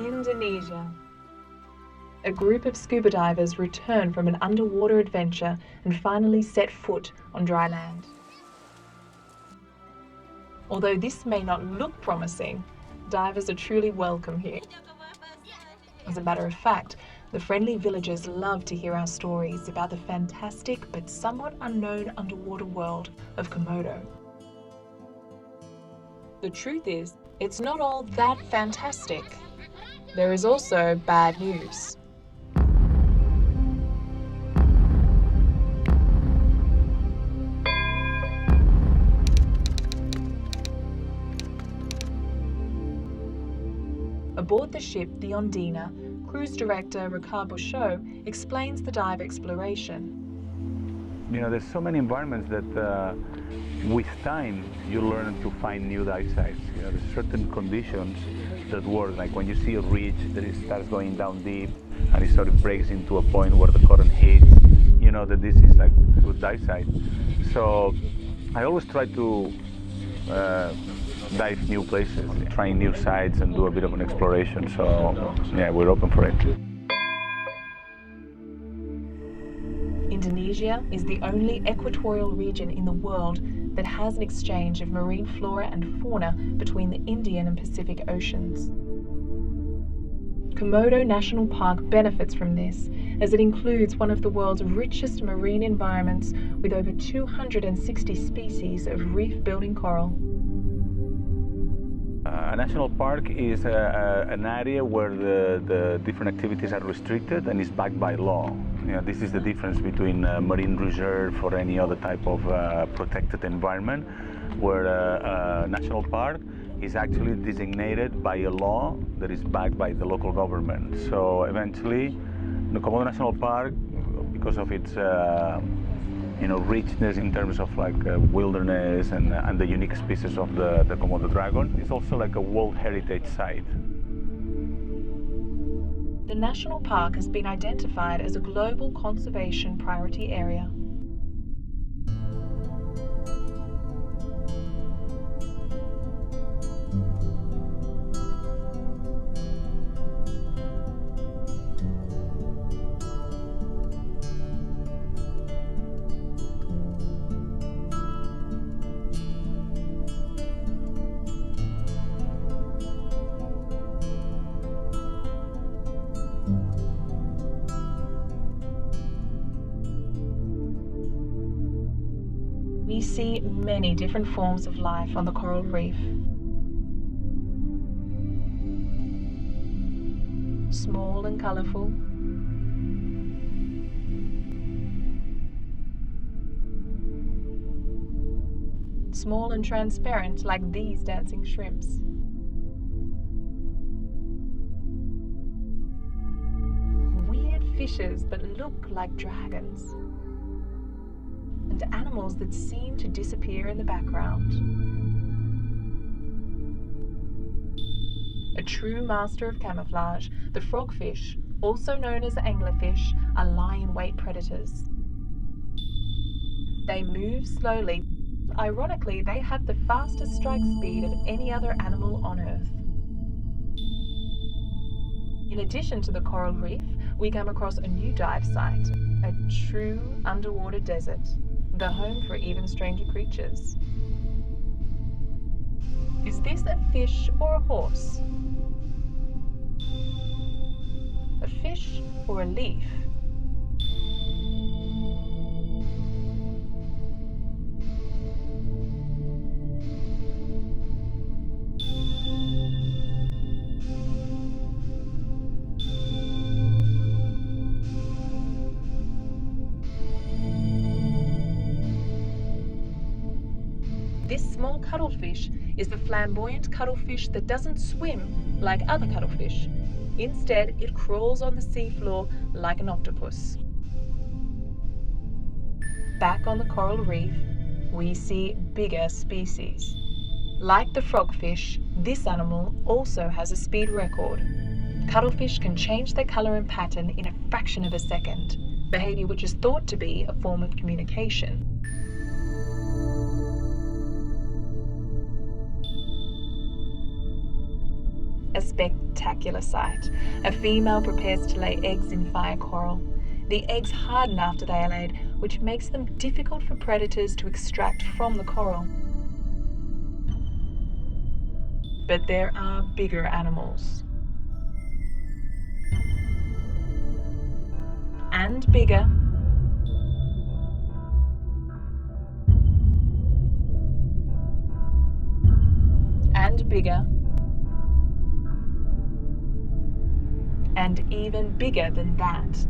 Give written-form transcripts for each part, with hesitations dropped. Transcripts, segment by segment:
Indonesia. A group of scuba divers return from an underwater adventure and finally set foot on dry land. Although this may not look promising, divers are truly welcome here. As a matter of fact, the friendly villagers love to hear our stories about the fantastic but somewhat unknown underwater world of Komodo. The truth is, it's not all that fantastic. There is also bad news. Aboard the ship, the Ondina, cruise director Ricardo Show explains the dive exploration. You know, there's so many environments that with time you learn to find new dive sites. You know, there's certain conditions that work, like when you see a ridge that it starts going down deep and it sort of breaks into a point where the current hits, you know that this is like a good dive site. So I always try to dive new places, trying new sites and do a bit of an exploration. So yeah, we're open for it. Indonesia is the only equatorial region in the world that has an exchange of marine flora and fauna between the Indian and Pacific Oceans. Komodo National Park benefits from this, as it includes one of the world's richest marine environments with over 260 species of reef-building coral. A national park is an area where the different activities are restricted and is backed by law. You know, this is the difference between a marine reserve or any other type of protected environment, where a national park is actually designated by a law that is backed by the local government. So eventually, the Komodo National Park, because of its richness in terms of like wilderness and the unique species of the Komodo dragon, it's also like a World Heritage Site. The national park has been identified as a global conservation priority area. We see many different forms of life on the coral reef. Small and colourful, small and transparent like these dancing shrimps. Weird fishes that look like dragons. And animals that seem to disappear in the background. A true master of camouflage, the frogfish, also known as anglerfish, are lie-in-wait predators. They move slowly. Ironically, they have the fastest strike speed of any other animal on Earth. In addition to the coral reef, we come across a new dive site, a true underwater desert. The home for even stranger creatures. Is this a fish or a horse? A fish or a leaf? This small cuttlefish is the flamboyant cuttlefish that doesn't swim like other cuttlefish. Instead, it crawls on the seafloor like an octopus. Back on the coral reef, we see bigger species. Like the frogfish, this animal also has a speed record. Cuttlefish can change their color and pattern in a fraction of a second, behavior which is thought to be a form of communication. A spectacular sight. A female prepares to lay eggs in fire coral. The eggs harden after they are laid, which makes them difficult for predators to extract from the coral. But there are bigger animals. And bigger. And bigger. And even bigger than that.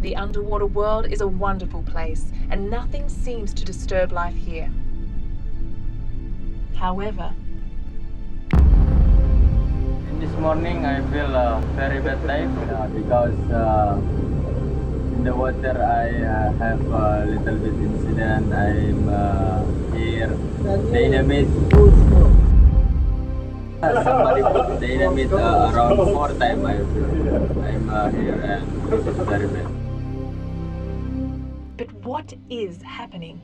The underwater world is a wonderful place, and nothing seems to disturb life here. However, this morning I feel very bad time because in the water I have a little bit incident. I'm here dynamite. Somebody put dynamite around 4 times. I'm here and it is very bad. but what is happening?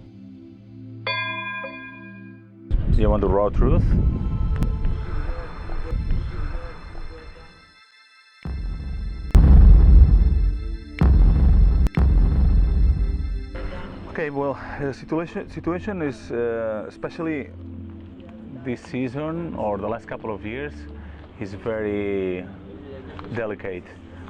You want the raw truth? Okay, well, the situation is, especially this season or the last couple of years, is very delicate.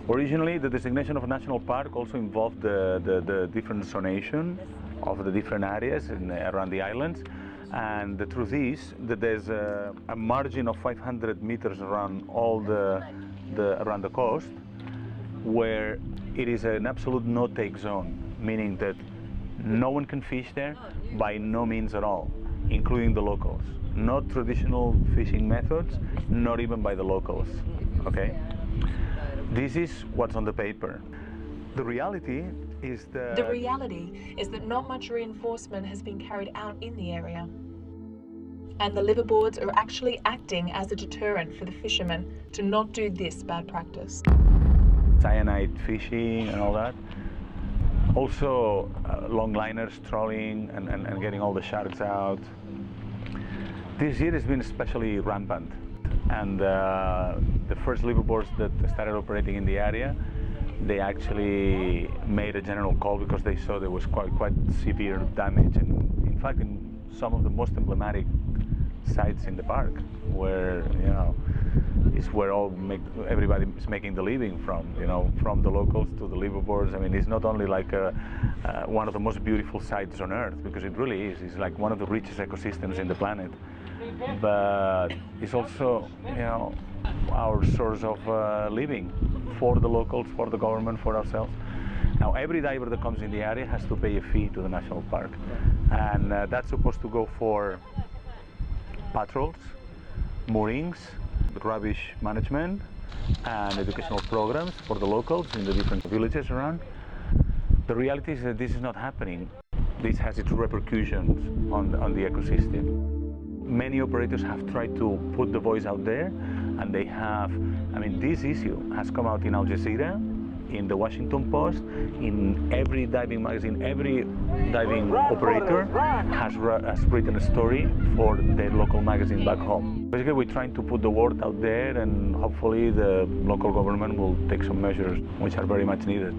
Originally, the designation of a national park also involved the different zonation of the different areas around the islands. And the truth is that there's a margin of 500 meters around all around the coast, where it is an absolute no-take zone, meaning that no one can fish there by no means at all, including the locals. Not traditional fishing methods, not even by the locals. Okay? This is what's on the paper. The reality is that The reality is that not much reinforcement has been carried out in the area. And the liveaboards are actually acting as a deterrent for the fishermen to not do this bad practice. cyanide fishing and all that. Also, long liners trolling and getting all the sharks out. This year has been especially rampant. And the first liveaboards that started operating in the area, they actually made a general call because they saw there was quite severe damage. And in fact, in some of the most emblematic sites in the park, where is where everybody is making the living from, from the locals to the liveaboards. I mean, it's not only like one of the most beautiful sites on Earth, because it really is. It's like one of the richest ecosystems in the planet. But it's also, our source of living for the locals, for the government, for ourselves. Now, every diver that comes in the area has to pay a fee to the national park, and that's supposed to go for patrols, moorings, rubbish management, and educational programs for the locals in the different villages around. The reality is that this is not happening. This has its repercussions on the ecosystem. Many operators have tried to put the voice out there, and they have, this issue has come out in Al Jazeera, in the Washington Post, in every diving magazine. Every diving operator has written a story for their local magazine back home. Basically, we're trying to put the word out there, and hopefully the local government will take some measures which are very much needed.